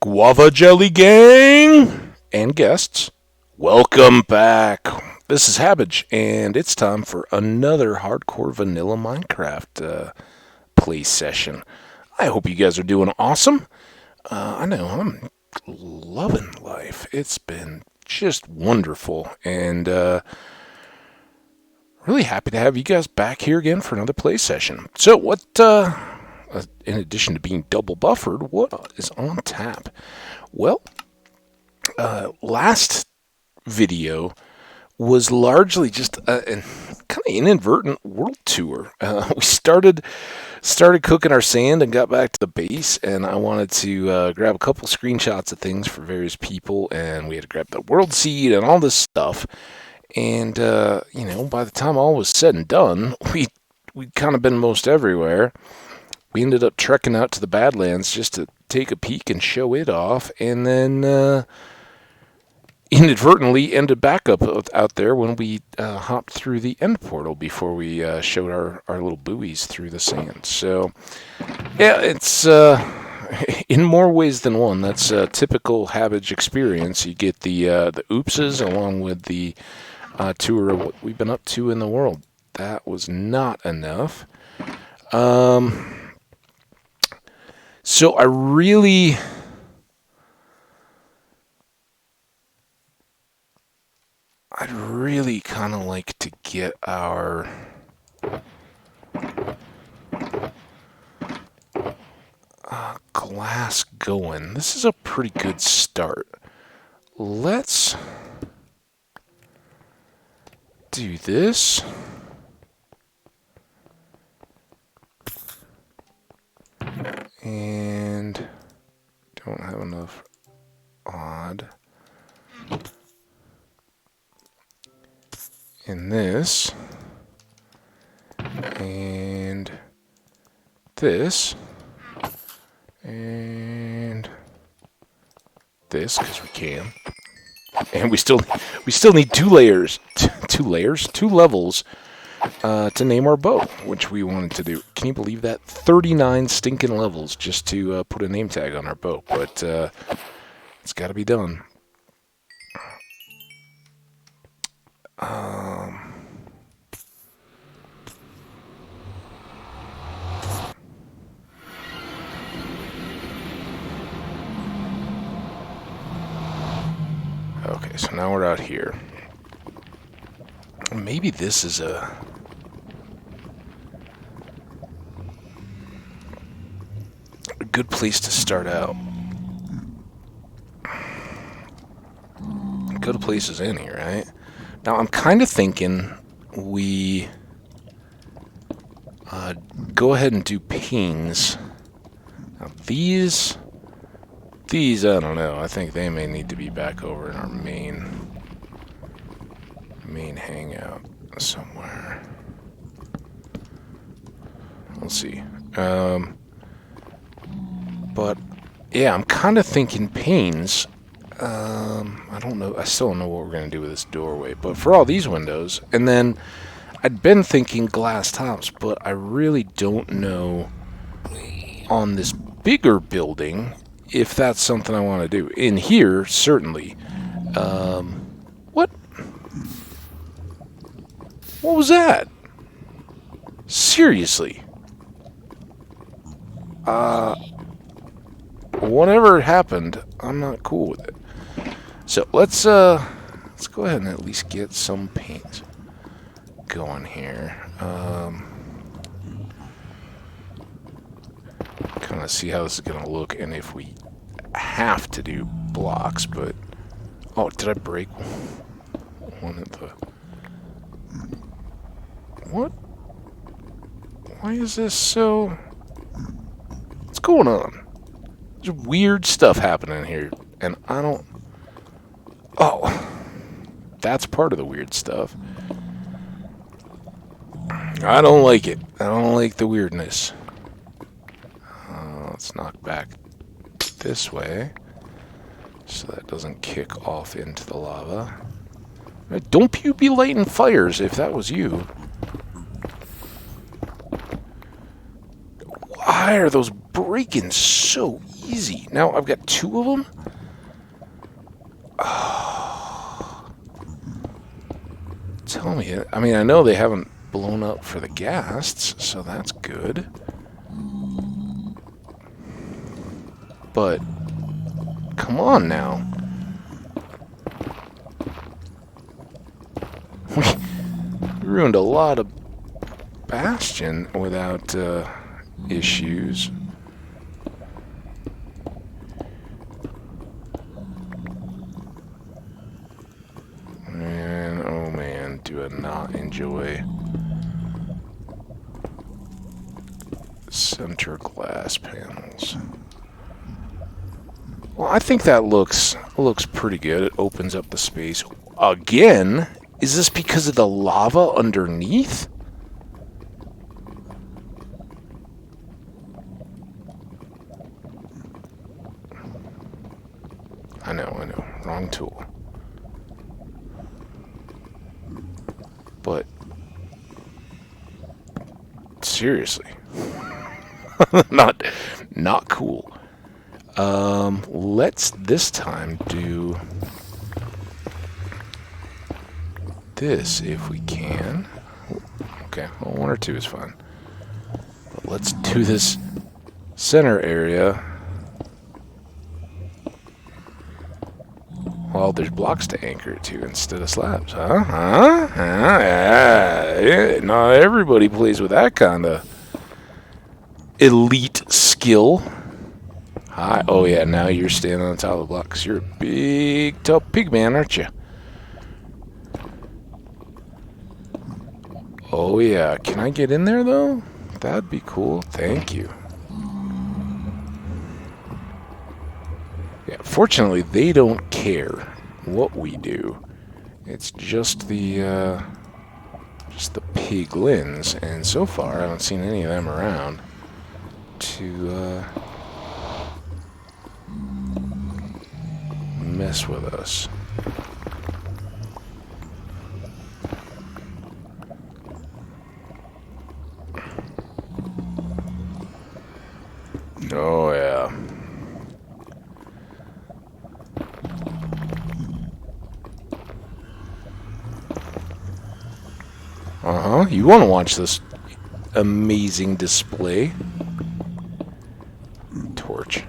Guava Jelly Gang and guests, welcome back. This is Hambbage, and it's time for another hardcore vanilla Minecraft play session. I hope you guys are doing awesome. I know I'm loving life. It's been just wonderful, and really happy to have you guys back here again for another play session. So, in addition to being double buffered, what is on tap? Well, last video was largely just a kind of inadvertent world tour. We started cooking our sand and got back to the base, and I wanted to grab a couple screenshots of things for various people, and we had to grab the world seed and all this stuff. And by the time all was said and done, we'd kind of been most everywhere. We ended up trekking out to the Badlands just to take a peek and show it off, and then inadvertently ended back up out there when we hopped through the end portal before we showed our little buoys through the sand. So, yeah, it's in more ways than one. That's a typical Hambbage experience. You get the oopses along with the tour of what we've been up to in the world. That was not enough. So I'd really kind of like to get our glass going. This is a pretty good start. Let's do this. And don't have enough odd in this, and this, and this, because we can. And we still need two levels to name our bow, which we wanted to do. Can you believe that? 39 stinking levels just to put a name tag on our bow, but it's got to be done. Okay, so now we're out here. Maybe this is a good place to start out. Go to places in here, right? Now I'm kind of thinking we go ahead and do pings. Now these I don't know. I think they may need to be back over in our main hangout somewhere. We'll see. But yeah, I'm kind of thinking panes. I don't know. I still don't know what we're going to do with this doorway. But for all these windows, and then I'd been thinking glass tops, but I really don't know on this bigger building if that's something I want to do. In here, certainly. What? What was that? Seriously? Whatever happened, I'm not cool with it. So let's go ahead and at least get some paint going here. Kind of see how this is gonna look, and if we have to do blocks. But oh, did I break one of the? What? Why is this so? What's going on? There's weird stuff happening here, and I don't... Oh, that's part of the weird stuff. I don't like it. I don't like the weirdness. Let's knock back this way, so that doesn't kick off into the lava. Don't you be lighting fires if that was you. Why are those breaking so easy. Now I've got 2 of them. Tell me, I mean, I know they haven't blown up for the Ghasts, so that's good. But, come on now. We ruined a lot of Bastion without issues. Man, oh man, do I not enjoy center glass panels. Well, I think that looks pretty good. It opens up the space. Again, is this because of the lava underneath? I know. Wrong tool. But seriously. Not cool. Let's this time do this if we can. Okay, well, 1 or 2 is fine. But let's do this center area. Well, there's blocks to anchor it to instead of slabs, huh? Yeah, not everybody plays with that kind of elite skill. Hi. Oh, yeah, now you're standing on top of the blocks. You're a big, tough pig man, aren't you? Oh, yeah. Can I get in there, though? That'd be cool. Thank you. Yeah, fortunately, they don't care what we do. It's just the piglins, and so far I haven't seen any of them around to mess with us. Oh yeah. You want to watch this amazing display. Torch.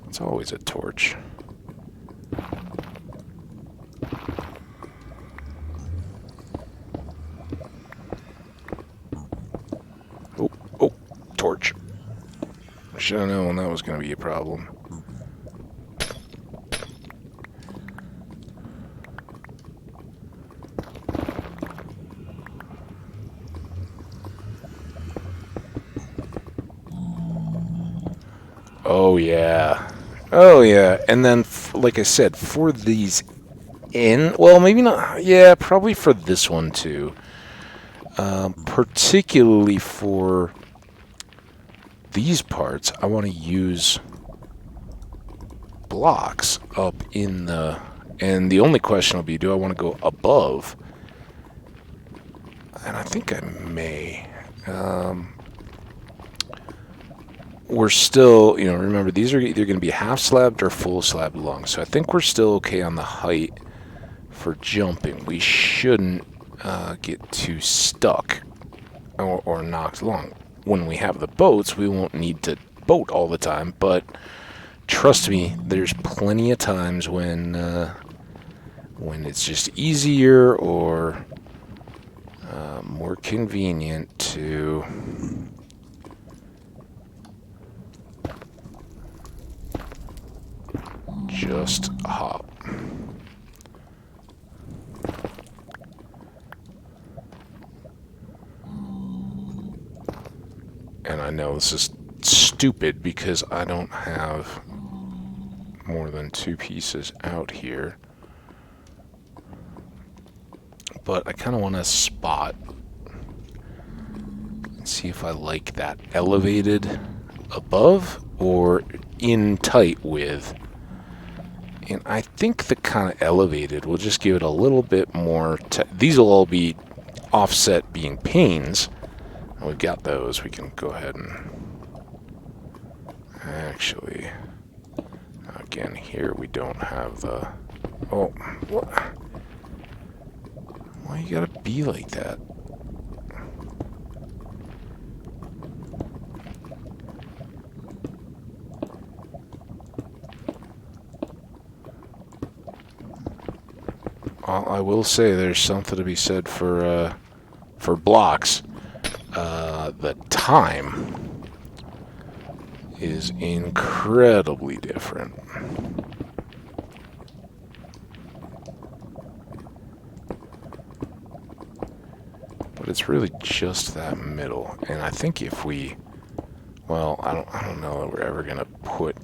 It's always a torch. Oh, torch. I should have known that was going to be a problem. Oh yeah, and then like I said, for these well, maybe not, yeah, probably for this one too, particularly for these parts, I want to use blocks up in the, and the only question will be, do I want to go above? And I think I may. We're still, remember, these are either going to be half slabbed or full slabbed along. So I think we're still okay on the height for jumping. We shouldn't get too stuck or knocked along. When we have the boats, we won't need to boat all the time. But trust me, there's plenty of times when it's just easier or more convenient to just hop. And I know this is stupid because I don't have more than 2 pieces out here. But I kind of want to spot and see if I like that elevated above or in tight with. And I think the kind of elevated will just give it a little bit more. These will all be offset being panes. we've got those. We can go ahead and actually, again, here we don't have the... Oh, what? Why you gotta be like that? I will say there's something to be said for blocks. The time is incredibly different. But it's really just that middle, and I think if we, well, I don't know that we're ever gonna put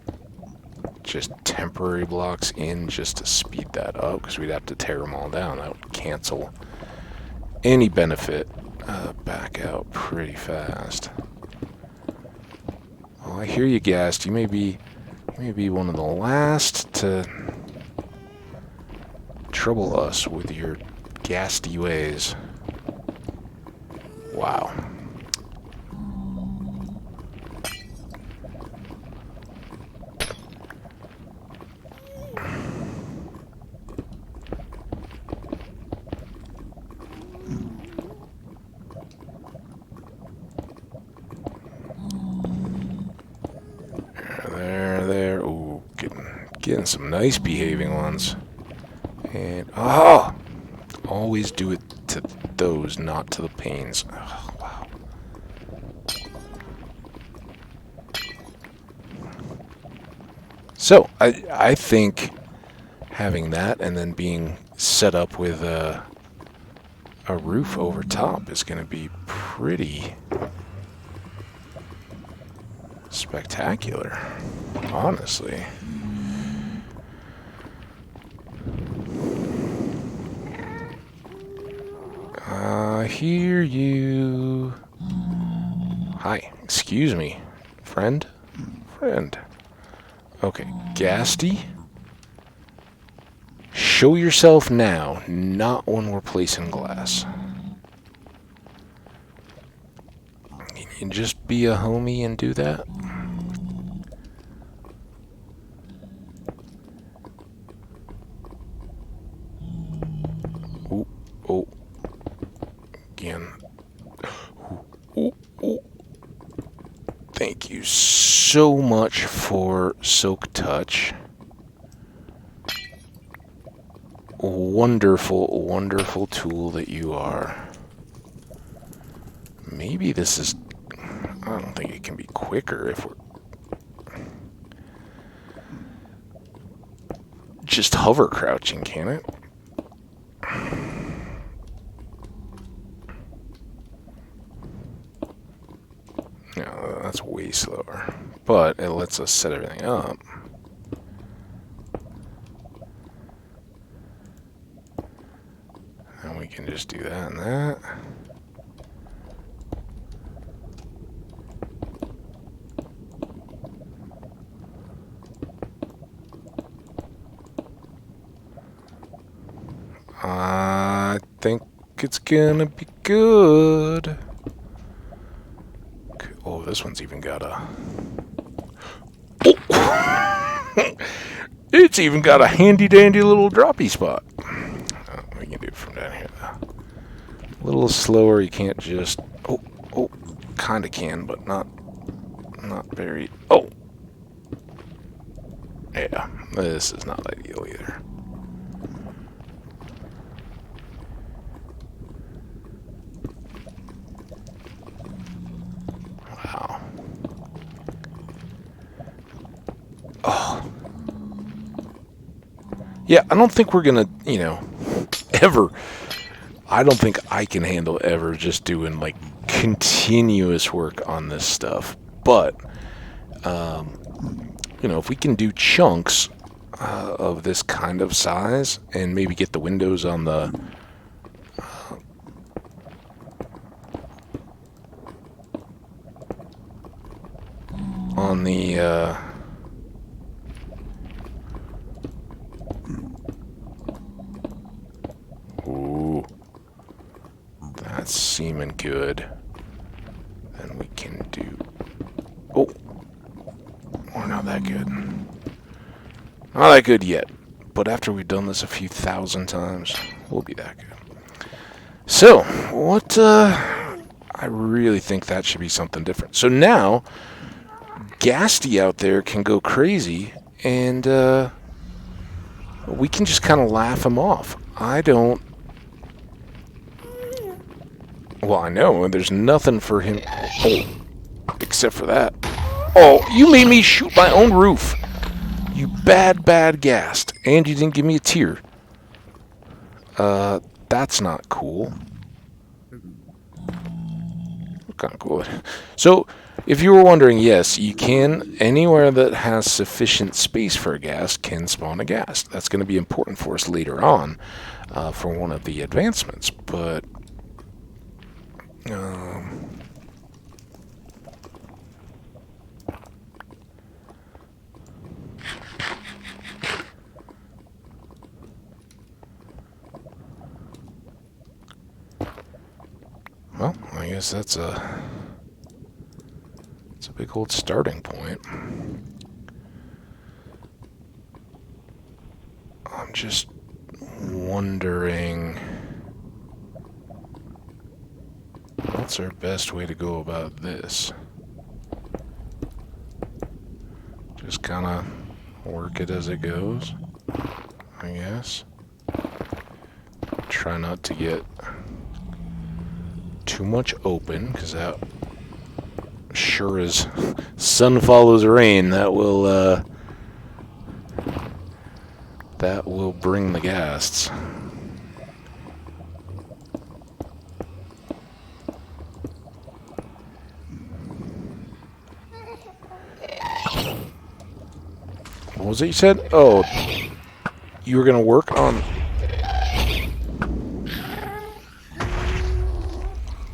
just temporary blocks in just to speed that up, because we'd have to tear them all down. That would cancel any benefit back out pretty fast. Well, I hear you, Ghast. You may be one of the last to trouble us with your ghasty ways. Wow. There. Ooh, getting some nice behaving ones. And, oh! Always do it to those, not to the panes. Oh, wow. So, I think having that and then being set up with a roof over top is going to be pretty spectacular, honestly. I hear you. Hi, excuse me, friend? Friend. Okay, Ghasty. Show yourself now, not when we're placing glass. Can you just be a homie and do that? Ooh, oh. Again. Ooh, ooh. Thank you so much for Soak Touch. Wonderful, wonderful tool that you are. Maybe this is... I don't think it can be quicker if we're... just hover crouching, can it? No, that's way slower. But it lets us set everything up. And we can just do that and that. I think it's gonna be good. Oh, this one's even got a... Oh. It's even got a handy-dandy little droppy spot. Oh, we can do it from down here, though. A little slower, you can't just... Oh, kind of can, but not very... Oh! Yeah, this is not ideal either. Wow. Oh. Yeah, I don't think we're gonna, ever... I don't think I can handle ever just doing, like, continuous work on this stuff. But, if we can do chunks of this kind of size and maybe get the windows on the... Ooh. That's seeming good. not that good. Not that good yet. But after we've done this a few thousand times, we'll be that good. So, what, I really think that should be something different. So now, Ghasty out there can go crazy, and, we can just kind of laugh him off. Well, I know, there's nothing for him, except for that. Oh, you made me shoot my own roof. You bad, bad Ghast. And you didn't give me a tear. That's not cool. Kind of cool. So, if you were wondering, yes, you can, anywhere that has sufficient space for a Ghast can spawn a Ghast. That's going to be important for us later on for one of the advancements. But, well, I guess that's a big old starting point. I'm just wondering, what's our best way to go about this? Just kind of work it as it goes, I guess. Try not to get too much open, because that sure as sun follows rain, that will bring the Ghasts. What was it you said? Oh, you were gonna work on...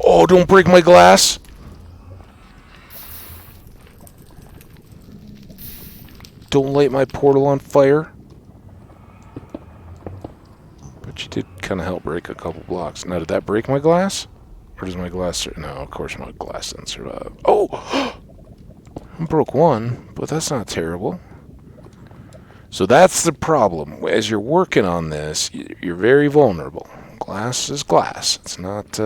Oh, don't break my glass! Don't light my portal on fire. But you did kind of help break a couple blocks. Now, did that break my glass? Or does my glass... No, of course my glass didn't survive. Oh! I broke one, but that's not terrible. So that's the problem. As you're working on this, you're very vulnerable. Glass is glass. It's not...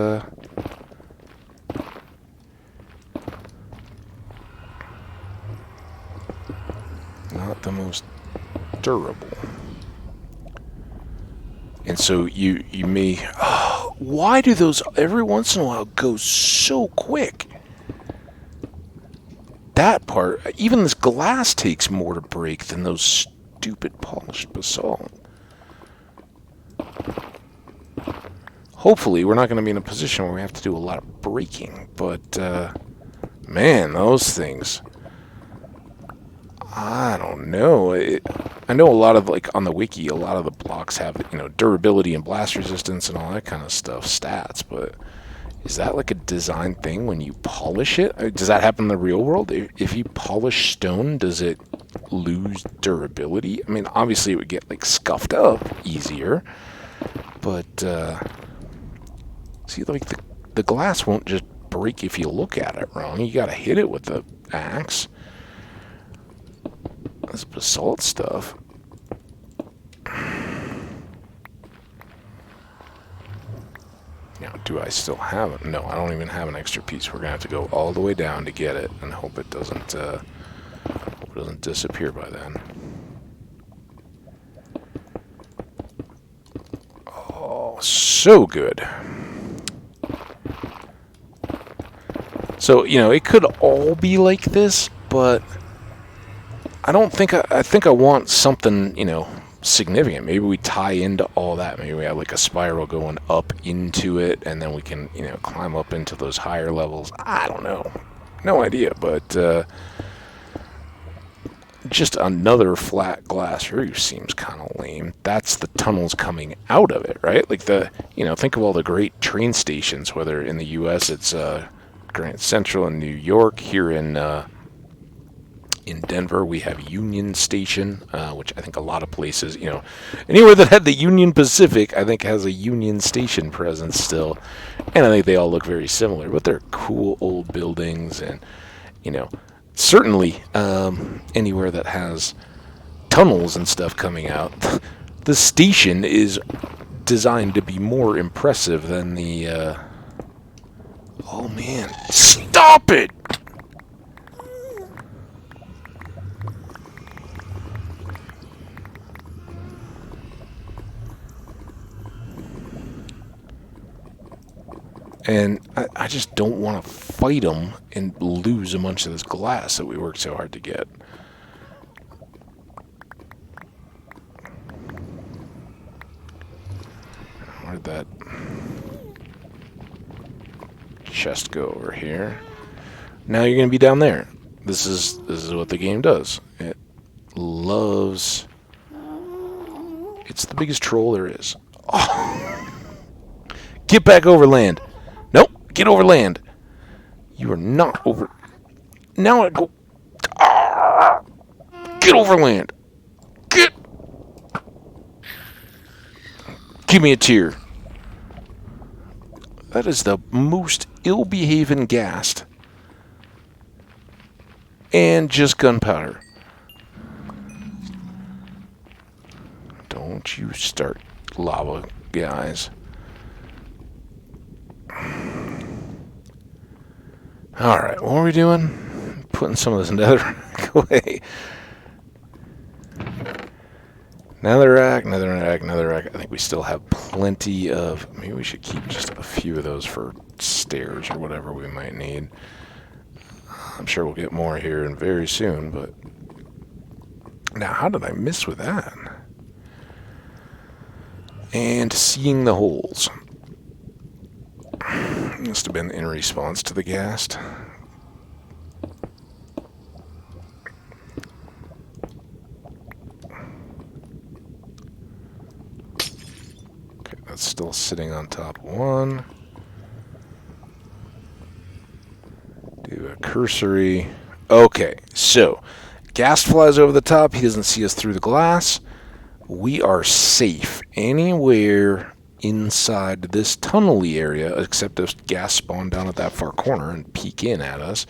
not the most durable. And so you may... Oh, why do those every once in a while go so quick? That part, even this glass takes more to break than those stupid polished basalt. Hopefully we're not going to be in a position where we have to do a lot of breaking, but man, those things... I don't know. I know a lot of, like, on the wiki, a lot of the blocks have, you know, durability and blast resistance and all that kind of stuff, stats, but is that like a design thing when you polish it? Does that happen in the real world? If you polish stone, does it lose durability? I mean, obviously it would get, like, scuffed up easier, but, see, like, the glass won't just break if you look at it wrong. You gotta hit it with the axe. This basalt stuff. Now, do I still have it? No, I don't even have an extra piece. We're gonna have to go all the way down to get it, and hope it doesn't disappear by then. Oh, so good. So, you know, it could all be like this, but I don't think I think I want something, you know, significant. Maybe we tie into all that. Maybe we have like a spiral going up into it, and then we can, you know, climb up into those higher levels. I don't know. No idea, but just another flat glass roof seems kind of lame. That's the tunnels coming out of it, right? Like you know, think of all the great train stations, whether in the U.S. it's Grand Central in New York, here in Denver, we have Union Station, which I think a lot of places, you know, anywhere that had the Union Pacific, I think has a Union Station presence still. And I think they all look very similar, but they're cool old buildings. And, you know, certainly anywhere that has tunnels and stuff coming out, the station is designed to be more impressive than the... Oh, man. Stop it! And I just don't want to fight them and lose a bunch of this glass that we worked so hard to get. Where'd that chest go over here? Now you're going to be down there. This is what the game does. It loves... It's the biggest troll there is. Oh. Get back over land. Nope, get over land. You are not over... Now I go... Ah. Get over land. Get... Give me a tear. That is the most ill-behaving Ghast. And just gunpowder. Don't you start, lava guys. Alright, what are we doing? Putting some of this Netherack away. Netherack. I think we still have plenty of... Maybe we should keep just a few of those for stairs or whatever we might need. I'm sure we'll get more here and very soon, but... Now, how did I miss with that? And seeing the holes. Must have been in response to the Ghast. Okay, that's still sitting on top of one. Do a cursory. Okay, so Ghast flies over the top. He doesn't see us through the glass. We are safe anywhere inside this tunnel-y area, except if Ghast spawn down at that far corner and peek in at us.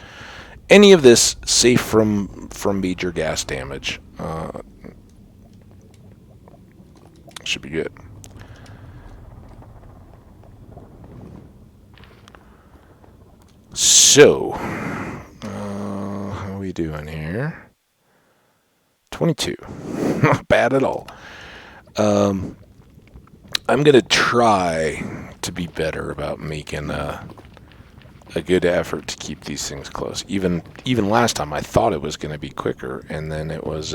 Any of this safe from major Ghast damage. Should be good. So, how are we doing here? 22. Not bad at all. I'm going to try to be better about making a good effort to keep these things close. Even last time I thought it was going to be quicker, and then it was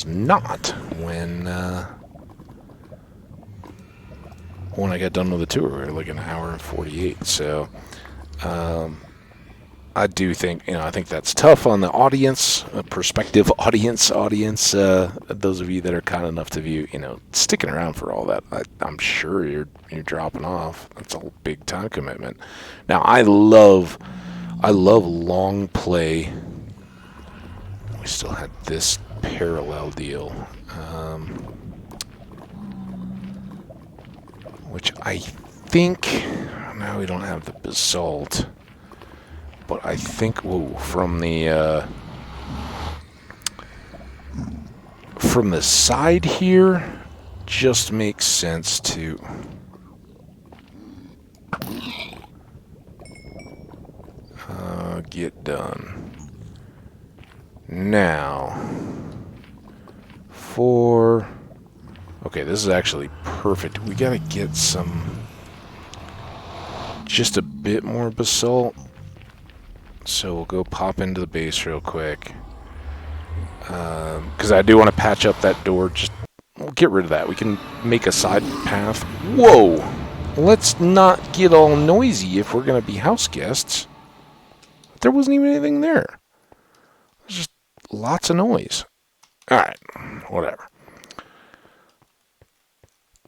not when I got done with the tour. We were like an hour and 48, so I do think, I think that's tough on the audience, prospective audience, those of you that are kind enough to view, sticking around for all that. I'm sure you're dropping off. That's a big time commitment. Now, I love long play. We still had this parallel deal, which I think, now we don't have the basalt. But I think, from the side here, just makes sense to get done. Now, okay, this is actually perfect. We gotta get just a bit more basalt. So we'll go pop into the base real quick. Because I do want to patch up that door. We'll get rid of that. We can make a side path. Whoa! Let's not get all noisy if we're going to be house guests. There wasn't even anything there. There's just lots of noise. Alright, whatever.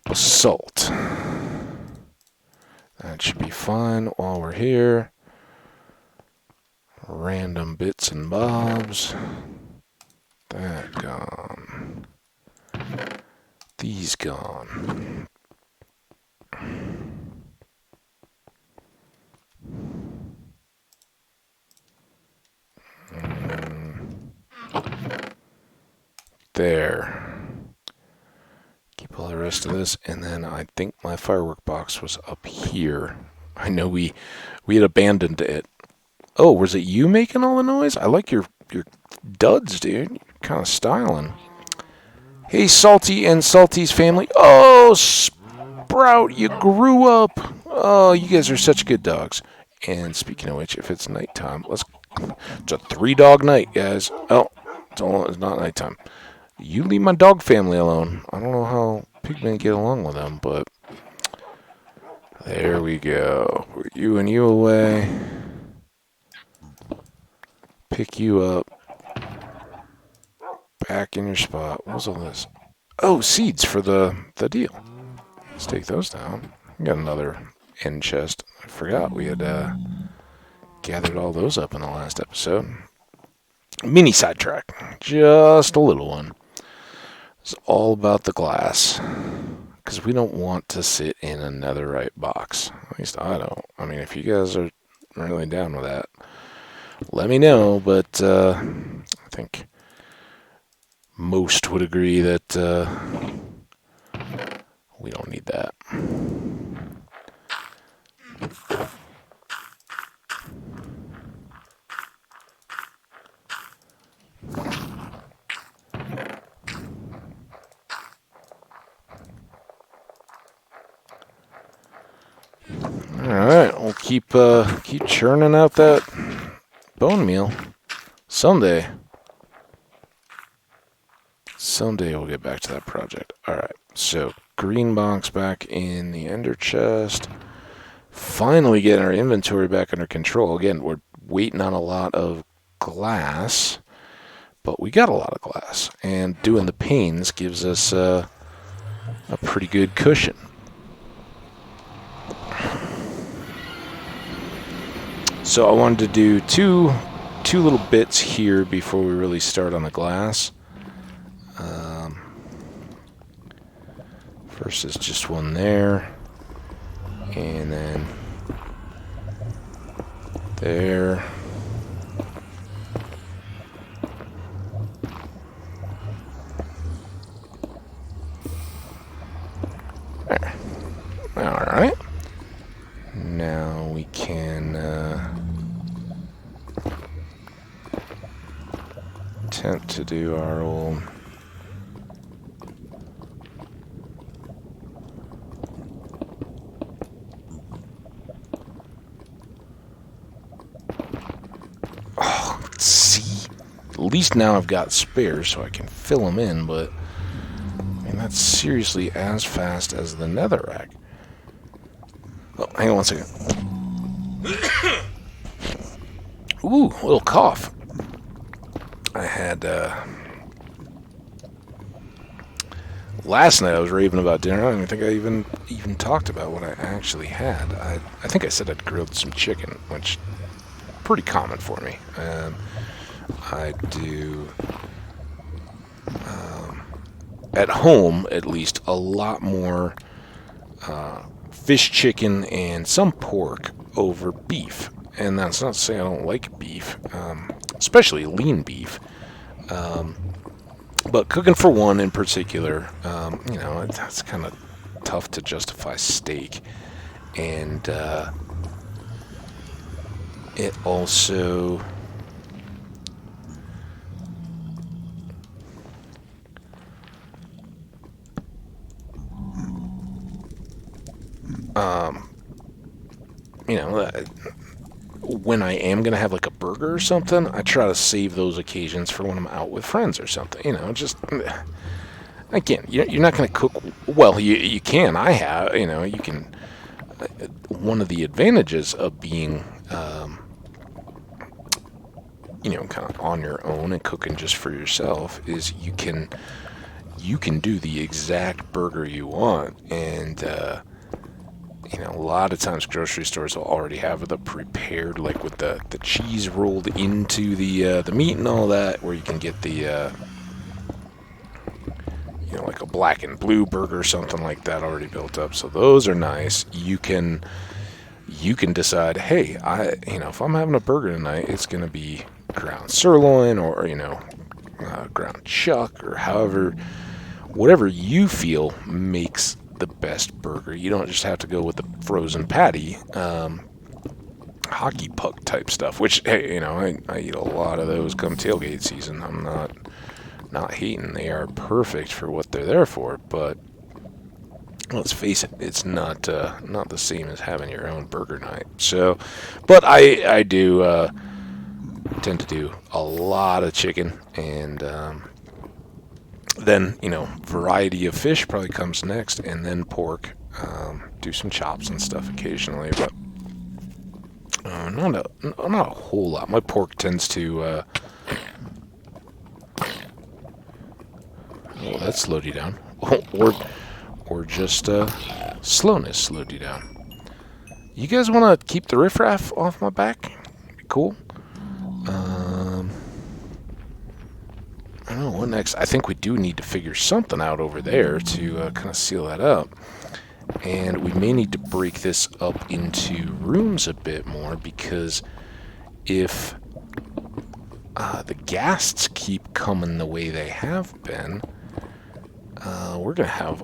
Basalt. That should be fine while we're here. Random bits and bobs. That gone. These gone. there. Keep all the rest of this, and then I think my firework box was up here. I know we had abandoned it. Oh, was it you making all the noise? I like your duds, dude. You're kind of styling. Hey, Salty and Salty's family. Oh, Sprout, you grew up. Oh, you guys are such good dogs. And speaking of which, if it's nighttime, it's a 3-dog night, guys. Oh, it's not nighttime. You leave my dog family alone. I don't know how pigmen get along with them, but there we go. Put you and you away. Pick you up. Back in your spot. What was all this? Oh, seeds for the deal. Let's take those down. We got another end chest. I forgot we had gathered all those up in the last episode. Mini sidetrack. Just a little one. It's all about the glass. Because we don't want to sit in a netherite box. At least I don't. I mean, if you guys are really down with that, let me know. But I think most would agree that we don't need that. Alright, we'll keep churning out that bone meal. Someday we'll get back to that project. Alright, so green box back in the ender chest. Finally getting our inventory back under control. Again, we're waiting on a lot of glass, but we got a lot of glass. And doing the panes gives us a pretty good cushion. So I wanted to do two little bits here before we really start on the glass. First is just one there, and then there. There. All right. Now we can attempt to do our old at least now I've got spares so I can fill them in, but I mean, that's seriously as fast as the Netherack. Oh, hang on one second. Ooh, a little cough. I had, last night I was raving about dinner. I don't even think I even talked about what I actually had. I think I said I'd grilled some chicken, which is pretty common for me. I do, at home at least, a lot more fish, chicken, and some pork over beef. And that's not to say I don't like beef, especially lean beef. But cooking for one in particular, you know, that's kind of tough to justify steak. And it also... you know, when I am going to have like a burger or something, I try to save those occasions for when I'm out with friends or something, you know, just, again, you're not going to cook, well, you can, you know, you can, one of the advantages of being, you know, kind of on your own and cooking just for yourself is you can do the exact burger you want, and, you know, a lot of times grocery stores will already have the prepared, like with the cheese rolled into the meat and all that, where you can get the, you know, like a black and blue burger or something like that already built up. So those are nice. You can decide, hey, you know, if I'm having a burger tonight, it's going to be ground sirloin or, you know, ground chuck, or whatever you feel makes the best burger. You don't just have to go with the frozen patty, hockey puck type stuff, which, hey, I eat a lot of those come tailgate season. I'm not hating. They are perfect for what they're there for, but let's face it, it's not the same as having your own burger night. So, but I do tend to do a lot of chicken, and then variety of fish probably comes next, and then pork. Do some chops and stuff occasionally, but not a whole lot. My pork tends to oh, that slowed you down. Or just slowness slowed you down. You guys want to keep the riffraff off my back? Cool. I don't know, what next? I think we do need to figure something out over there to kind of seal that up. And we may need to break this up into rooms a bit more, because if the ghasts keep coming the way they have been, we're going to have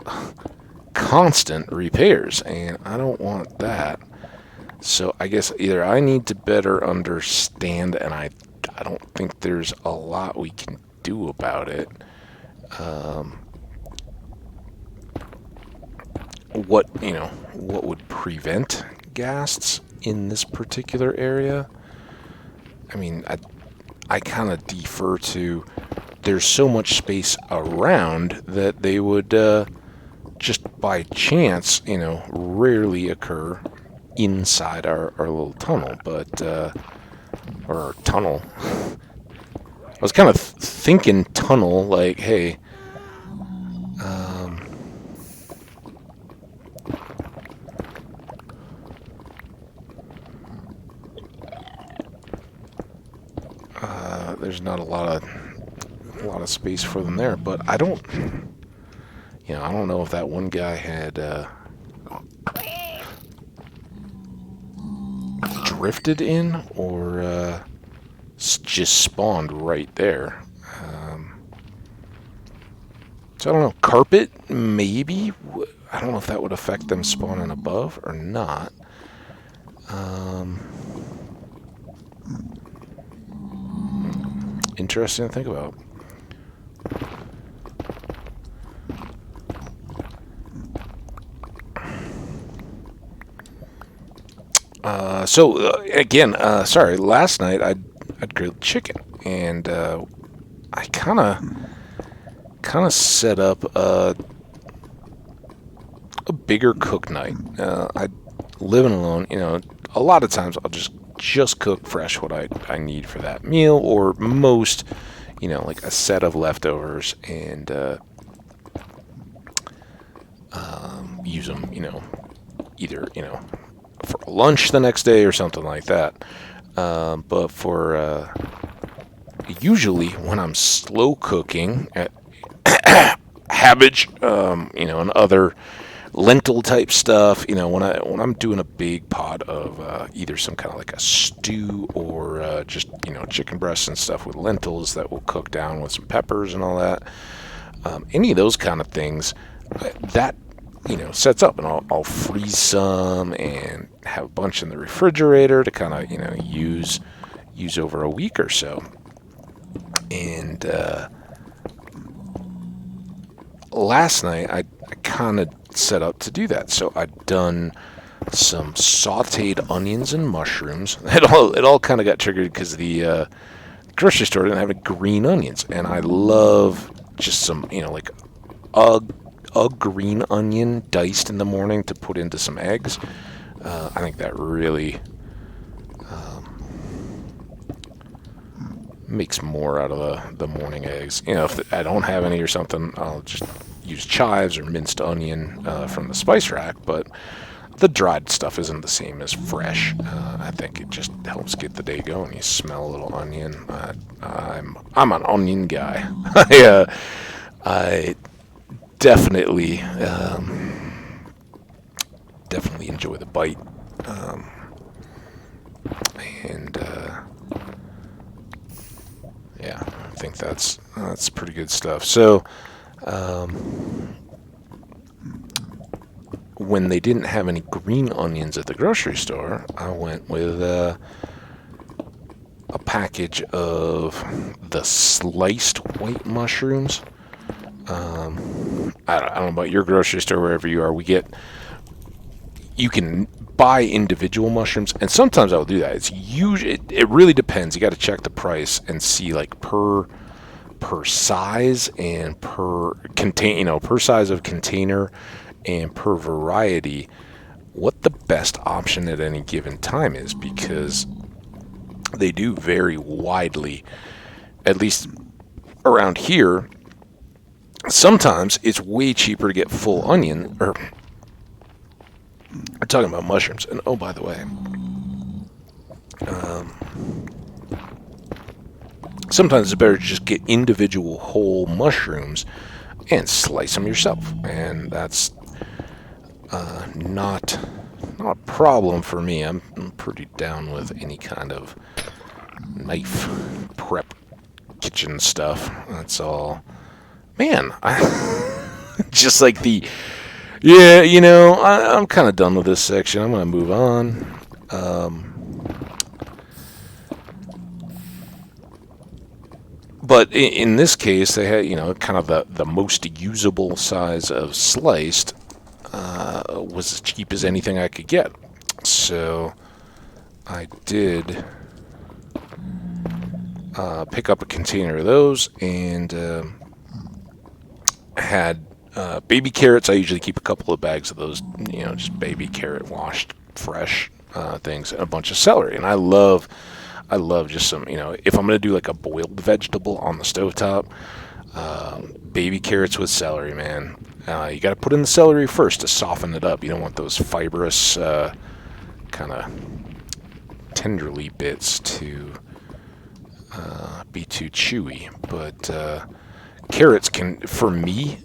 constant repairs, and I don't want that. So I guess either I need to better understand, and I don't think there's a lot we can do about it. What would prevent ghasts in this particular area? I mean, I kind of defer to, there's so much space around that they would just by chance, rarely occur inside our little tunnel, but or our tunnel. I was kind of thinking tunnel, like, hey, there's not a lot of space for them there, but I don't know if that one guy had drifted in or just spawned right there. So I don't know. Carpet, maybe. I don't know if that would affect them spawning above or not. Interesting to think about. Again, sorry, last night I'd grilled chicken, and I kind of set up a bigger cook night. I living alone, a lot of times I'll just cook fresh what I need for that meal, or most, like a set of leftovers, and use them, either, for lunch the next day or something like that. But for usually when I'm slow cooking at Hambbage, and other lentil type stuff, when I'm doing a big pot of either some kind of like a stew or just chicken breasts and stuff with lentils that will cook down with some peppers and all that, any of those kind of things, that sets up, and I'll freeze some and have a bunch in the refrigerator to kind of use over a week or so. And last night I kind of set up to do that. So I'd done some sautéed onions and mushrooms. It all kind of got triggered because the grocery store didn't have any green onions, and I love just some like a green onion diced in the morning to put into some eggs. I think that really makes more out of the morning eggs. If I don't have any or something, I'll just use chives or minced onion from the spice rack, but the dried stuff isn't the same as fresh. I think it just helps get the day going. You smell a little onion. I'm an onion guy. I definitely enjoy the bite, and think that's pretty good stuff. So when they didn't have any green onions at the grocery store, I went with a package of the sliced white mushrooms. I don't know about your grocery store, wherever you are. You can buy individual mushrooms, and sometimes I'll do that. It's usually, it really depends. You got to check the price and see like per size and per size of container and per variety, what the best option at any given time is, because they do vary widely, at least around here. Sometimes it's way cheaper to get full onion, or we're talking about mushrooms. And oh, by the way, sometimes it's better to just get individual whole mushrooms and slice them yourself. And that's not a problem for me. I'm pretty down with any kind of knife prep kitchen stuff. That's all. Man, just like I'm kind of done with this section. I'm going to move on. But in this case, they had, kind of the most usable size of sliced was as cheap as anything I could get. So I did pick up a container of those, and had baby carrots. I usually keep a couple of bags of those, just baby carrot washed fresh things, and a bunch of celery. And I love just some, if I'm going to do like a boiled vegetable on the stovetop, baby carrots with celery, man. You got to put in the celery first to soften it up. You don't want those fibrous, kind of tenderly bits to be too chewy. But carrots can, for me,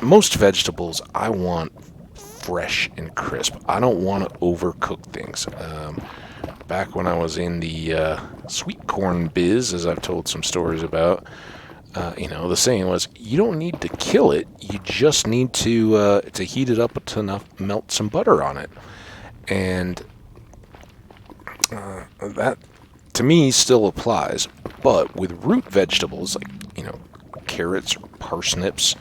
most vegetables I want fresh and crisp. I don't want to overcook things. Back when I was in the sweet corn biz, as I've told some stories about, the saying was, you don't need to kill it, you just need to heat it up to enough, melt some butter on it. And that, to me, still applies. But with root vegetables, like, carrots, or parsnips,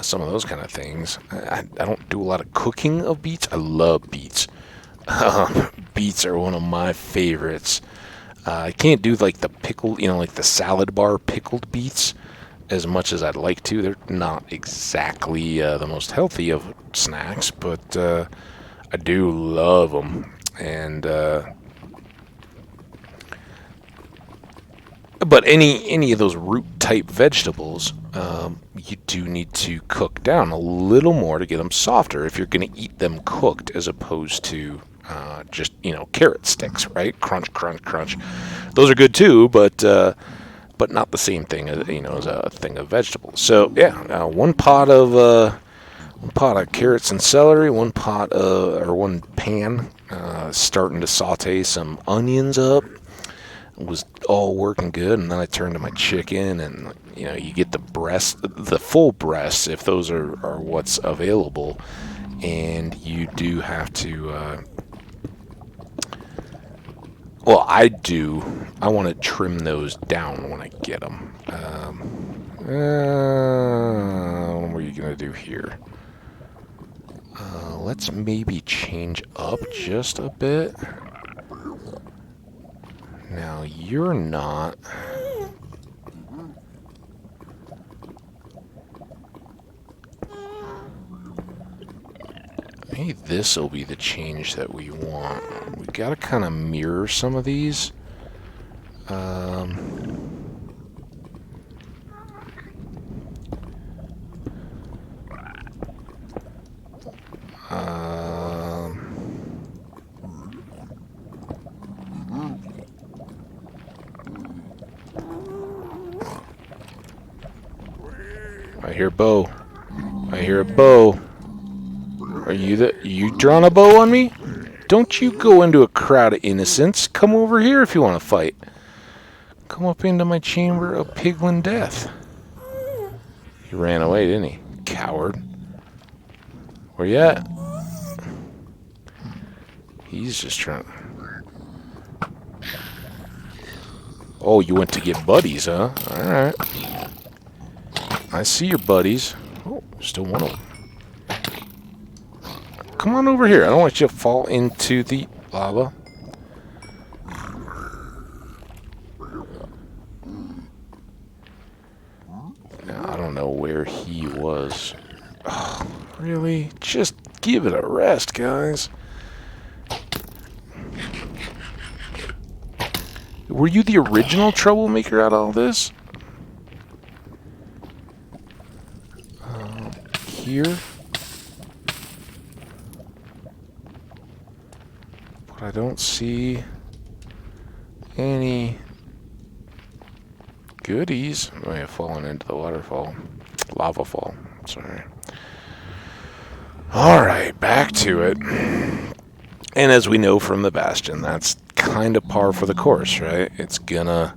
some of those kind of things, I don't do a lot of cooking of beets. I love beets. Beets are one of my favorites. I can't do like the pickled, like the salad bar pickled beets as much as I'd like to. They're not exactly the most healthy of snacks, but I do love them. And but any of those root type vegetables, you do need to cook down a little more to get them softer if you're going to eat them cooked, as opposed to just carrot sticks, right? Crunch, crunch, crunch. Those are good too, but not the same thing as as a thing of vegetables. So yeah, one pot of carrots and celery, one pan, starting to saute some onions up. It was all working good, and then I turned to my chicken, and you get the full breast, if those are what's available, and you do have to. Well, I want to trim those down when I get them. What are you going to do here? Let's maybe change up just a bit. Now, you're not... Maybe this will be the change that we want. We gotta kind of mirror some of these. I hear bow. I hear a bow. Are you drawing a bow on me? Don't you go into a crowd of innocents. Come over here if you want to fight. Come up into my chamber of piglin death. He ran away, didn't he? Coward. Where you at? He's just trying... Oh, you went to get buddies, huh? Alright. I see your buddies. Oh, still one of them. Come on over here. I don't want you to fall into the lava. Now, I don't know where he was. Oh, really? Just give it a rest, guys. Were you the original troublemaker out of all this? Here? But I don't see any goodies. I may have fallen into the waterfall. Lava fall. Sorry. Alright, back to it. And as we know from the Bastion, that's kind of par for the course, right? It's gonna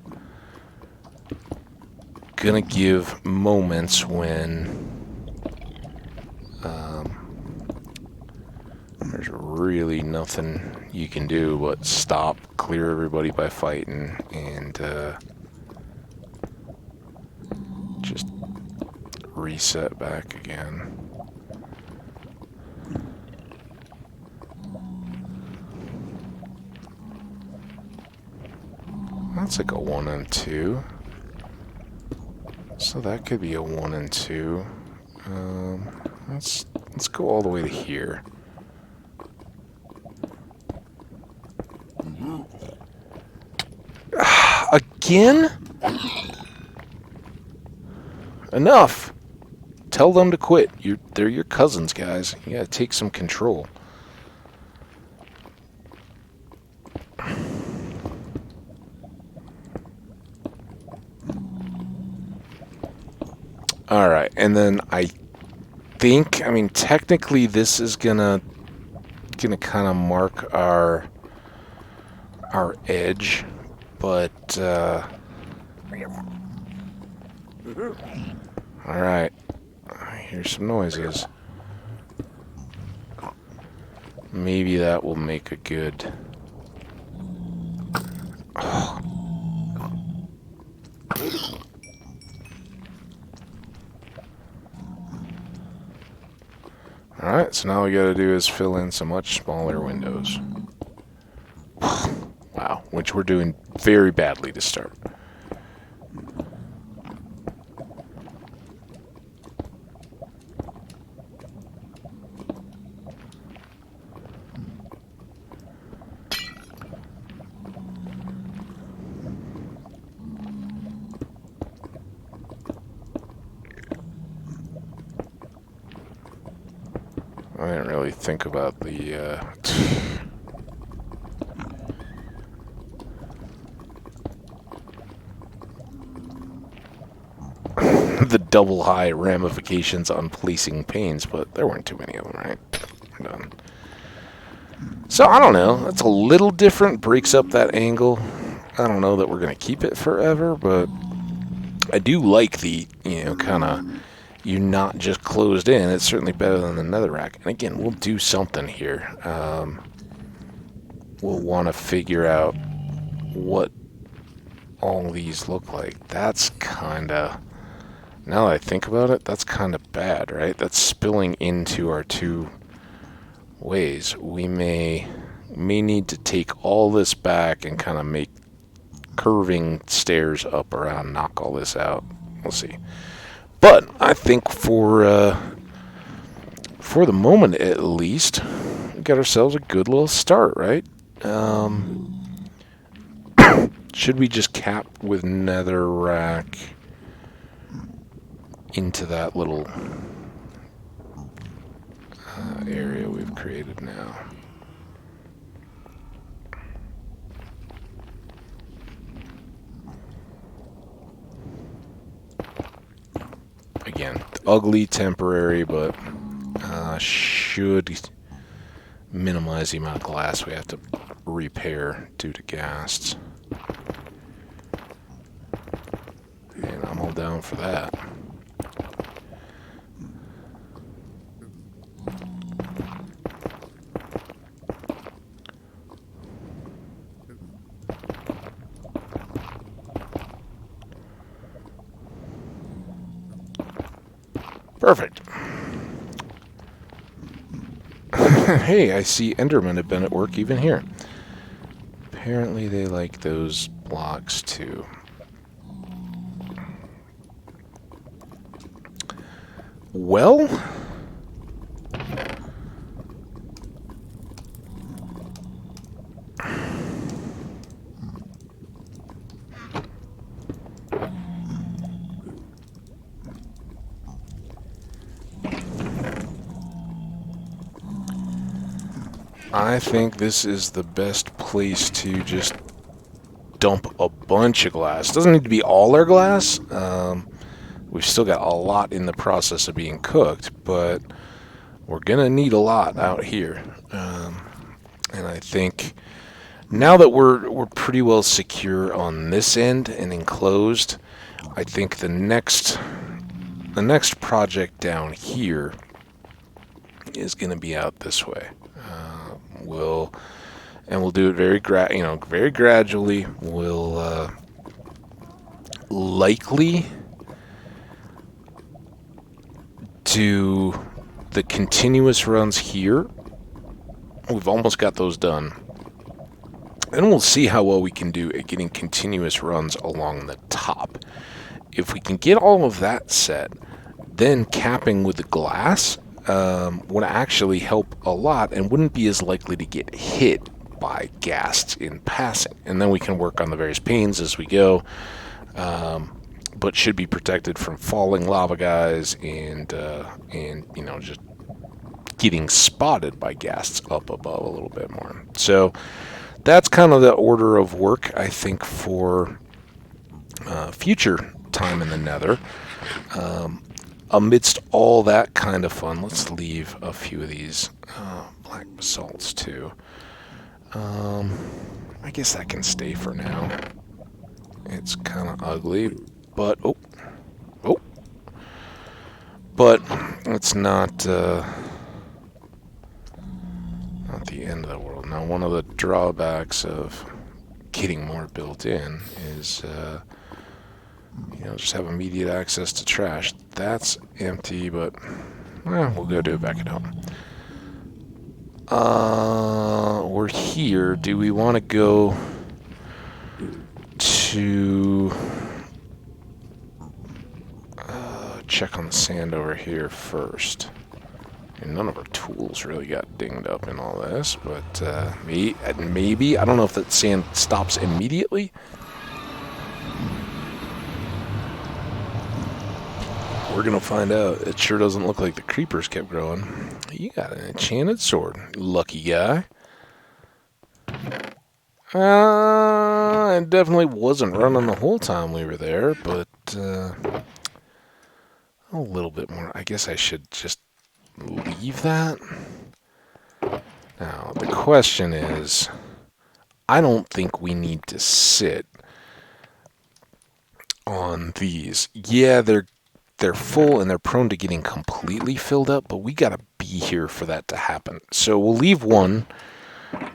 give moments when there's really nothing you can do but stop, clear everybody by fighting, and just reset back again. That's like a 1 and 2. So that could be a 1 and 2. Let's go all the way to here. Again? Enough. Tell them to quit. They're your cousins, guys. You gotta take some control. Alright, and then I mean, technically this is gonna kind of mark our edge, but alright, I hear some noises. Maybe that will make a good... Oh. Alright, so now all we gotta do is fill in some much smaller windows. Wow, which we're doing very badly to start. I didn't really think about the the double high ramifications on placing panes, but there weren't too many of them, right? We're done. So, I don't know. That's a little different. Breaks up that angle. I don't know that we're going to keep it forever, but I do like the, kind of... You're not just closed in. It's certainly better than the Netherack. And again, we'll do something here. We'll want to figure out what all these look like. That's kind of... Now that I think about it, that's kind of bad, right? That's spilling into our two ways. We may need to take all this back and kind of make curving stairs up around, knock all this out. We'll see. But I think for the moment, at least, we got ourselves a good little start, right? Should we just cap with Netherack into that little area we've created now? Again, ugly, temporary, but should minimize the amount of glass we have to repair due to Ghasts. down for that. Perfect. Hey, I see Endermen have been at work even here. Apparently they like those blocks too. Well, I think this is the best place to just dump a bunch of glass. Doesn't need to be all our glass. We've still got a lot in the process of being cooked, but we're gonna need a lot out here. And I think now that we're pretty well secure on this end and enclosed, I think the next project down here is gonna be out this way. We'll do it very gradually. We'll likely do the continuous runs here. We've almost got those done. And we'll see how well we can do at getting continuous runs along the top. If we can get all of that set, then capping with the glass would actually help a lot and wouldn't be as likely to get hit by ghasts in passing. And then we can work on the various panes as we go, but should be protected from falling lava guys and just getting spotted by ghasts up above a little bit more. So that's kind of the order of work, I think, for future time in the Nether. Amidst all that kind of fun, let's leave a few of these black basalts too. I guess that can stay for now. It's kind of ugly, but but it's not the end of the world. Now, one of the drawbacks of getting more built in is just have immediate access to trash. That's empty, but we'll go do it back at home. We're here. Do we want to go to check on the sand over here first? And none of our tools really got dinged up in all this, but maybe. I don't know if that sand stops immediately. We're going to find out. It sure doesn't look like the creepers kept growing. You got an enchanted sword. Lucky guy. It definitely wasn't running the whole time we were there, but a little bit more. I guess I should just leave that. Now, the question is, I don't think we need to sit on these. Yeah, they're full and they're prone to getting completely filled up, but we gotta be here for that to happen. So we'll leave one,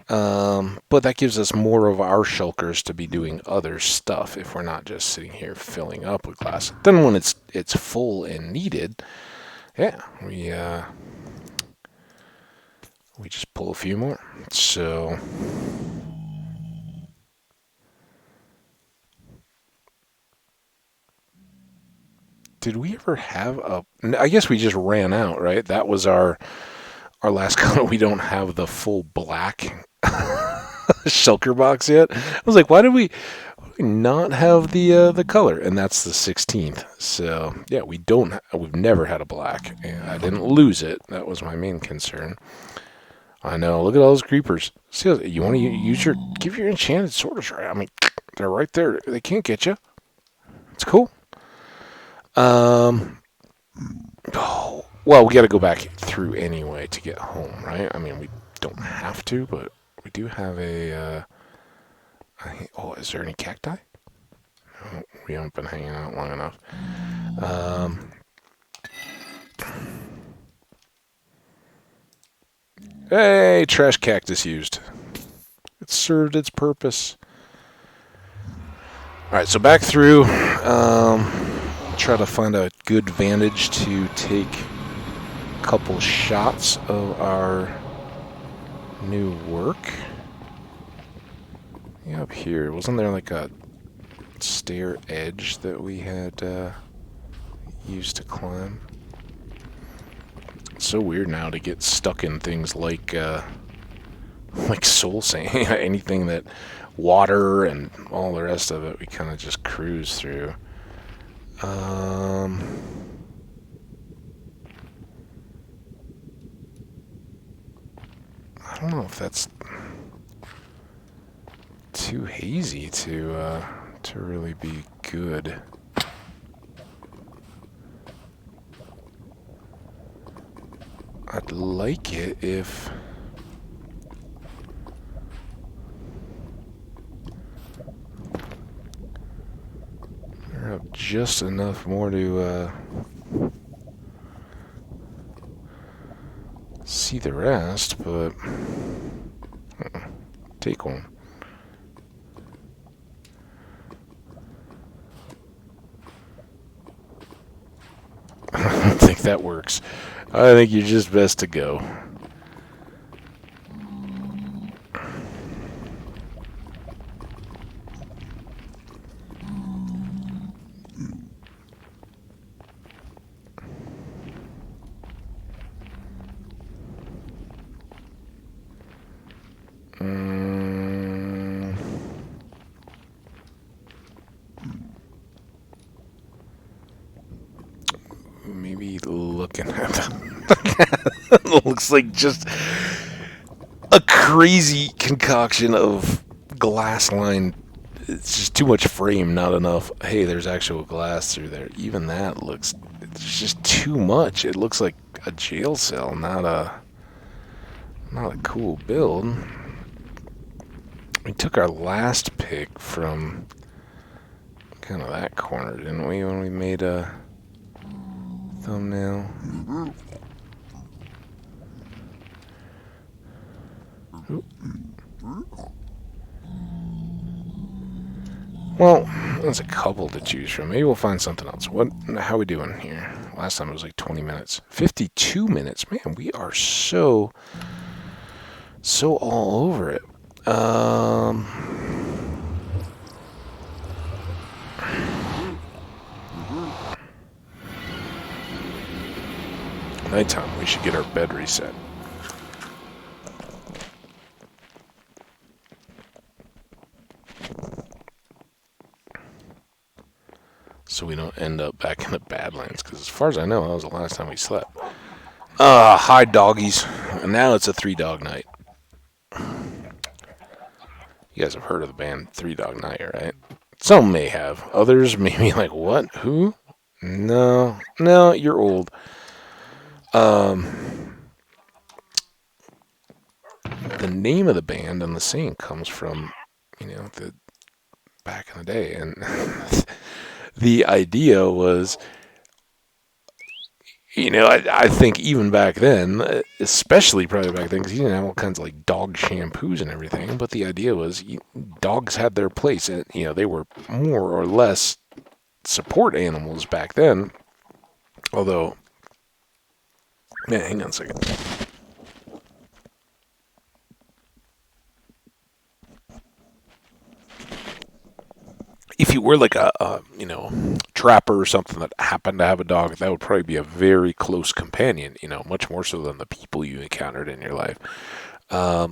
but that gives us more of our shulkers to be doing other stuff if we're not just sitting here filling up with glass. Then when it's full and needed, yeah, we just pull a few more. So did we ever have a... I guess we just ran out, right? That was our last color. We don't have the full black shulker box yet. I was like, why did we not have the color? And that's the 16th. So yeah, we've never had a black. And I didn't lose it. That was my main concern. I know. Look at all those creepers. See, you want to give your enchanted sword a try. I mean, they're right there. They can't get you. It's cool. Well, we got to go back through anyway to get home, right? I mean, we don't have to, but we do have a... is there any cacti? Oh, we haven't been hanging out long enough. Hey, trash cactus used. It served its purpose. All right, so back through. Try to find a good vantage to take a couple shots of our new work. Yeah, up here. Wasn't there like a stair edge that we had used to climb? It's so weird now to get stuck in things like soul sand. Anything that water and all the rest of it, we kind of just cruise through. I don't know if that's too hazy to really be good. I'd like it if there are just enough more to see the rest, but take one. I don't think that works. I think you're just best to go. Maybe looking at it looks like just a crazy concoction of glass line. It's just too much frame, not enough. Hey, there's actual glass through there. Even that looks, it's just too much. It looks like a jail cell, not a cool build. We took our last pick from kind of that corner, didn't we, when we made a thumbnail? Oop. Well, there's a couple to choose from. Maybe we'll find something else. How are we doing here? Last time it was like 20 minutes. 52 minutes. Man, we are so all over it. Nighttime, we should get our bed reset. So we don't end up back in the Badlands, because as far as I know, that was the last time we slept. Hi, doggies. And now it's a 3-dog night. You guys have heard of the band 3-Dog Night, right? Some may have. Others may be like, what? Who? No, you're old. The name of the band and the saying comes from, the back in the day, and the idea was, I think even back then, especially probably back then, because you didn't have all kinds of like dog shampoos and everything, but the idea was dogs had their place, and they were more or less support animals back then. Although, man, hang on a second. If you were like a trapper or something that happened to have a dog, that would probably be a very close companion, much more so than the people you encountered in your life. But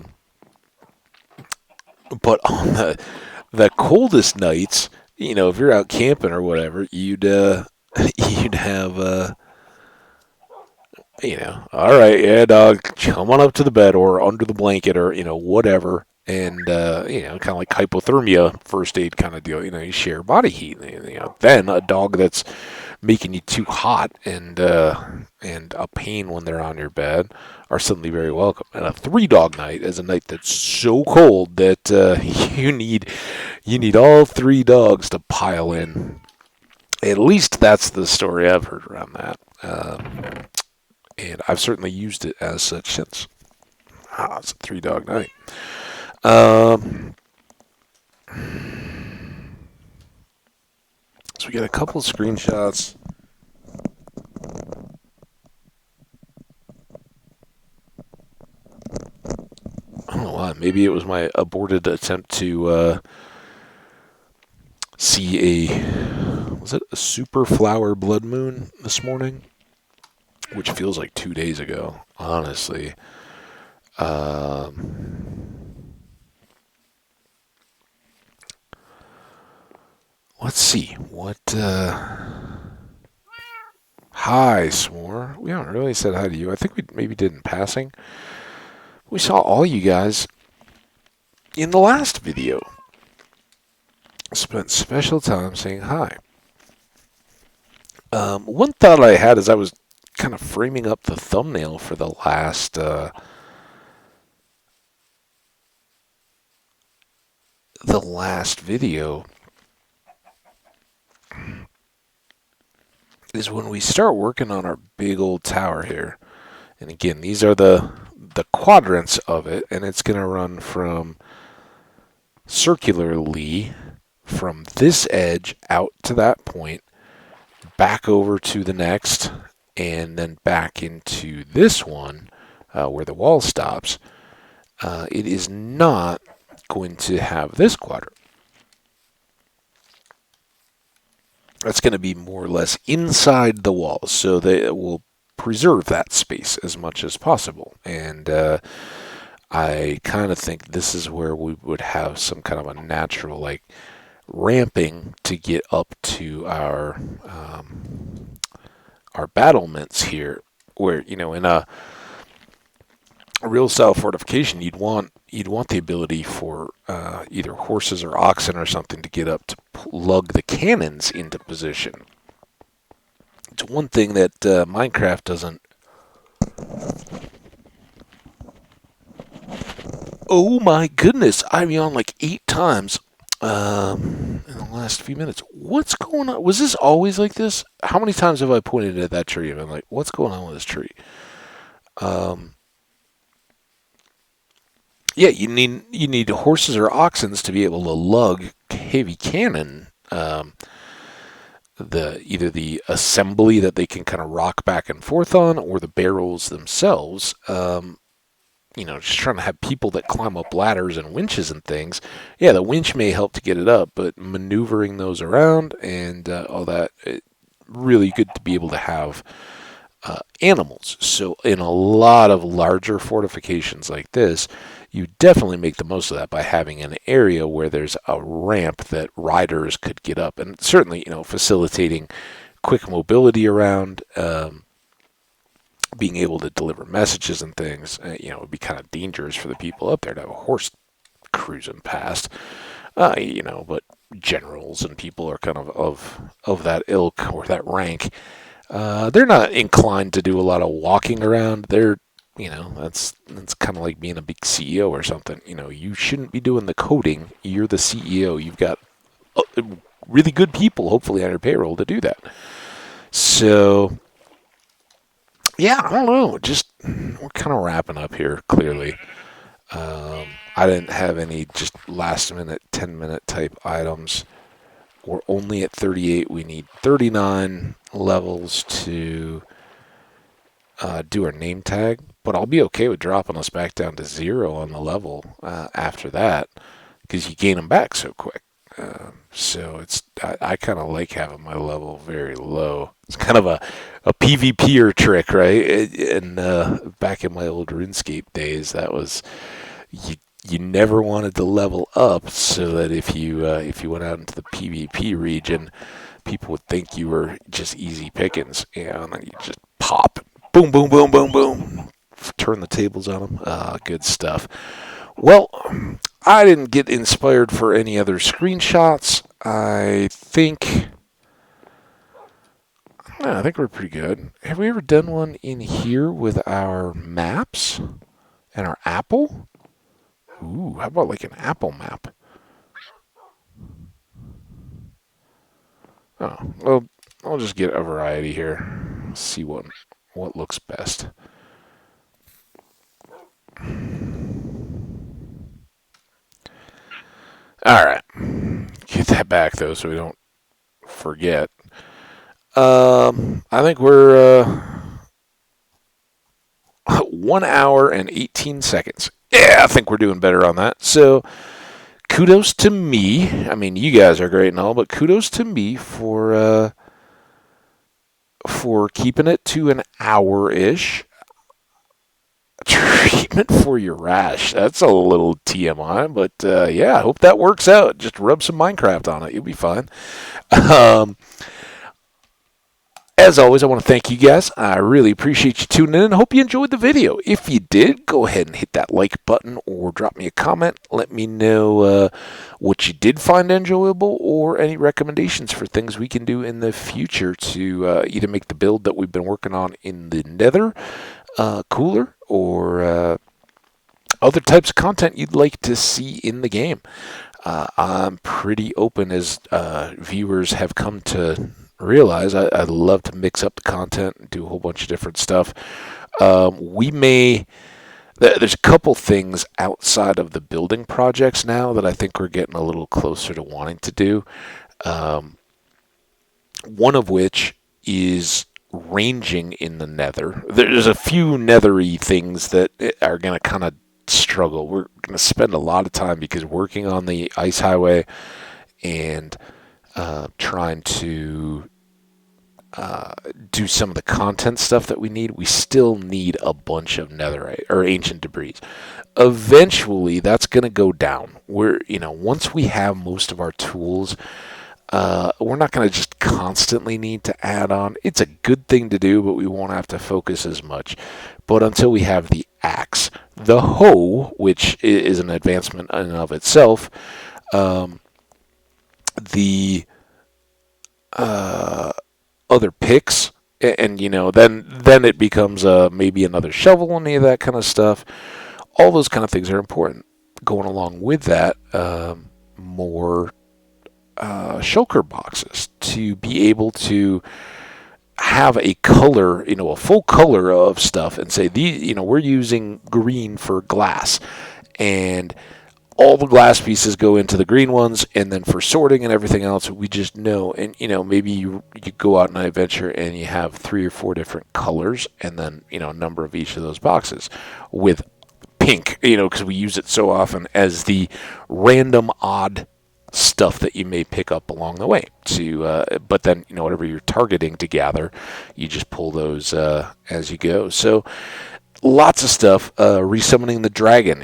on the coldest nights, if you're out camping or whatever, you'd have, all right, yeah, dog, come on up to the bed or under the blanket or, whatever. And, kind of like hypothermia first aid kind of deal. You share body heat. Then a dog that's making you too hot and a pain when they're on your bed are suddenly very welcome. And a 3-dog night is a night that's so cold that you need all 3 dogs to pile in. At least that's the story I've heard around that. And I've certainly used it as such since. It's a 3-dog night. So we got a couple of screenshots. I don't know why. Maybe it was my aborted attempt to see was it a super flower blood moon this morning? Which feels like 2 days ago, honestly. Let's see. What, Hi, S'more. We haven't really said hi to you. I think we maybe did in passing. We saw all you guys in the last video. Spent special time saying hi. One thought I had as I was kind of framing up the thumbnail for the last video is when we start working on our big old tower here. And again, these are the quadrants of it, and it's going to run from circularly from this edge out to that point, back over to the next, and then back into this one where the wall stops. It is not going to have this quadrant. That's going to be more or less inside the wall, so they will preserve that space as much as possible. And I kind of think this is where we would have some kind of a natural, like, ramping to get up to our battlements here, where, you know, in a real style fortification, you'd want the ability for either horses or oxen or something to get up to lug the cannons into position. It's one thing that Minecraft doesn't. Oh my goodness, I'm on like 8 times in the last few minutes. What's going on? Was this always like this? How many times have I pointed at that tree and been like, what's going on with this tree? Yeah, you need horses or oxen to be able to lug heavy cannon. Either the assembly that they can kind of rock back and forth on, or the barrels themselves. Just trying to have people that climb up ladders and winches and things. Yeah, the winch may help to get it up, but maneuvering those around and all that, really good to be able to have animals. So in a lot of larger fortifications like this, you definitely make the most of that by having an area where there's a ramp that riders could get up, and certainly, facilitating quick mobility around, being able to deliver messages and things. It would be kind of dangerous for the people up there to have a horse cruising past. But generals and people are kind of that ilk or that rank. They're not inclined to do a lot of walking around. They're, that's kind of like being a big CEO or something. You shouldn't be doing the coding. You're the CEO. You've got really good people, hopefully, on your payroll to do that. So, yeah, I don't know. Just, we're kind of wrapping up here, clearly. I didn't have any just last-minute, 10-minute type items. We're only at 38. We need 39 levels to do our name tag, but I'll be okay with dropping us back down to 0 on the level after that, because you gain them back so quick. So I kind of like having my level very low. It's kind of a PvPer trick, right? And back in my old RuneScape days, that was you never wanted to level up so that if you went out into the PvP region, people would think you were just easy pickings, and then you just pop, boom, boom, boom, boom, boom, turn the tables on them. Good stuff. Well, I didn't get inspired for any other screenshots. I think Yeah, I think we're pretty good. Have we ever done one in here with our maps and our apple? Ooh, how about like an apple map? Oh, well, I'll just get a variety here. See what looks best. All right, get that back though, so we don't forget. I think we're 1 hour and 18 seconds. Yeah, I think we're doing better on that. So kudos to me. I mean, you guys are great and all, but kudos to me for keeping it to an hour-ish. Treatment for your rash. That's a little TMI, but yeah, I hope that works out. Just rub some Minecraft on it. You'll be fine. Um, As always, I want to thank you guys. I really appreciate you tuning in. I hope you enjoyed the video. If you did, go ahead and hit that like button or drop me a comment. Let me know what you did find enjoyable or any recommendations for things we can do in the future to either make the build that we've been working on in the Nether cooler or other types of content you'd like to see in the game. I'm pretty open, as viewers have come to realize. I love to mix up the content and do a whole bunch of different stuff. There's a couple things outside of the building projects now that I think we're getting a little closer to wanting to do. One of which is ranging in the Nether. There's a few nethery things that are going to kind of struggle. We're going to spend a lot of time because working on the ice highway and trying to do some of the content stuff that we need. We still need a bunch of netherite or ancient debris. Eventually, that's going to go down. Once we have most of our tools, we're not going to just constantly need to add on. It's a good thing to do, but we won't have to focus as much. But until we have the axe, the hoe, which is an advancement in and of itself, the other picks, and then it becomes maybe another shovel, any of that kind of stuff. All those kind of things are important. Going along with that, more shulker boxes to be able to have a color, a full color of stuff, and say we're using green for glass, and all the glass pieces go into the green ones, and then for sorting and everything else, we just know. And maybe you go out on an adventure and you have 3 or 4 different colors, and then a number of each of those boxes with pink, because we use it so often as the random odd stuff that you may pick up along the way. But then whatever you're targeting to gather, you just pull those as you go. So lots of stuff. Resummoning the dragon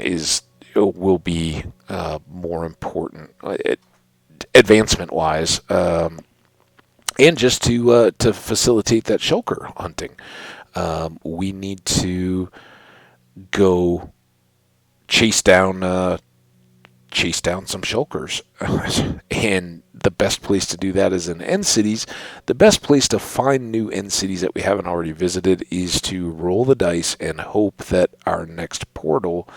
will be more important advancement-wise, and just to facilitate that shulker hunting. We need to go chase down some shulkers, and the best place to do that is in end cities. The best place to find new end cities that we haven't already visited is to roll the dice and hope that our next portal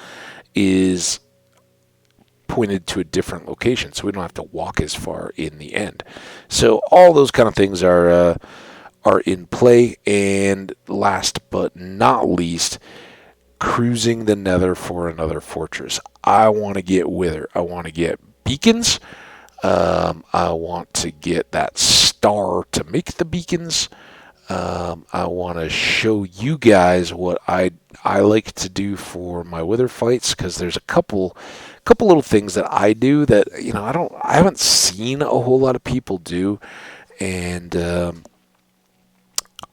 is pointed to a different location, so we don't have to walk as far in the end. So all those kind of things are in play. And last but not least, cruising the Nether for another fortress. I want to get Wither. I want to get beacons. I want to get that star to make the beacons. I want to show you guys what I like to do for my Wither fights, because there's a couple little things that I do that I haven't seen a whole lot of people do, and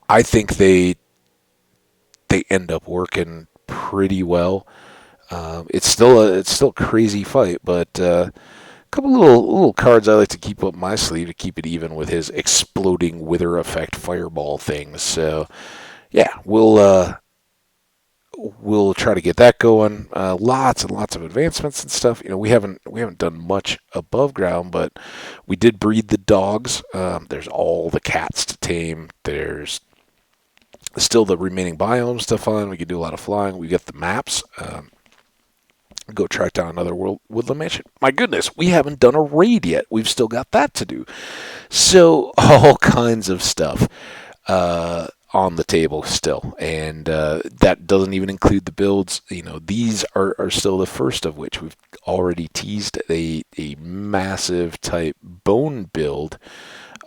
I think they end up working pretty well. It's still a crazy fight, but a couple little cards I like to keep up my sleeve to keep it even with his exploding wither effect fireball things. So yeah, we'll try to get that going. Lots and lots of advancements and stuff. We haven't done much above ground, but we did breed the dogs. There's all the cats to tame. There's still the remaining biomes to find. We can do a lot of flying. We get the maps. Go track down another woodland mansion. My goodness, we haven't done a raid yet. We've still got that to do. So all kinds of stuff on the table still, and that doesn't even include the builds. These are still the first of which. We've already teased a massive type bone build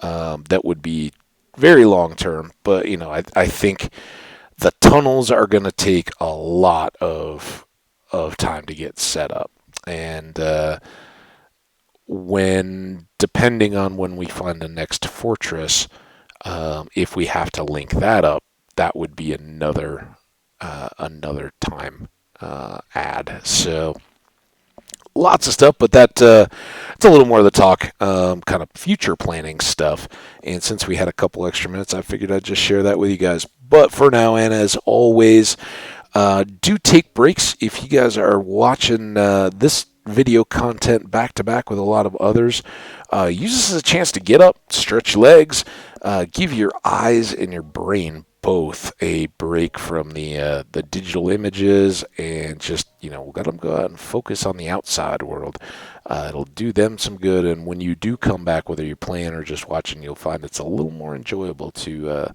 that would be very long term, but I think the tunnels are going to take a lot of time to get set up, and depending on when we find the next fortress, if we have to link that up, that would be another time add. So lots of stuff, but it's a little more of the talk, kind of future planning stuff. And since we had a couple extra minutes, I figured I'd just share that with you guys. But for now, and as always, do take breaks. If you guys are watching this video content back to back with a lot of others, use this as a chance to get up, stretch your legs, give your eyes and your brain both a break from the digital images, and just let them go out and focus on the outside world. It'll do them some good, and when you do come back, whether you're playing or just watching, you'll find it's a little more enjoyable to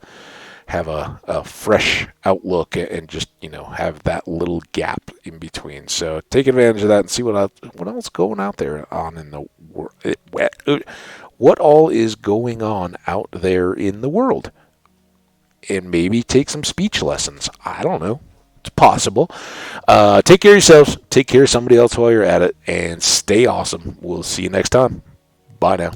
have a fresh outlook and just have that little gap in between. So take advantage of that and see what else going out there on in the world. What all is going on out there in the world, and maybe take some speech lessons. I don't know. It's possible. Take care of yourselves. Take care of somebody else while you're at it, and stay awesome. We'll see you next time. Bye now.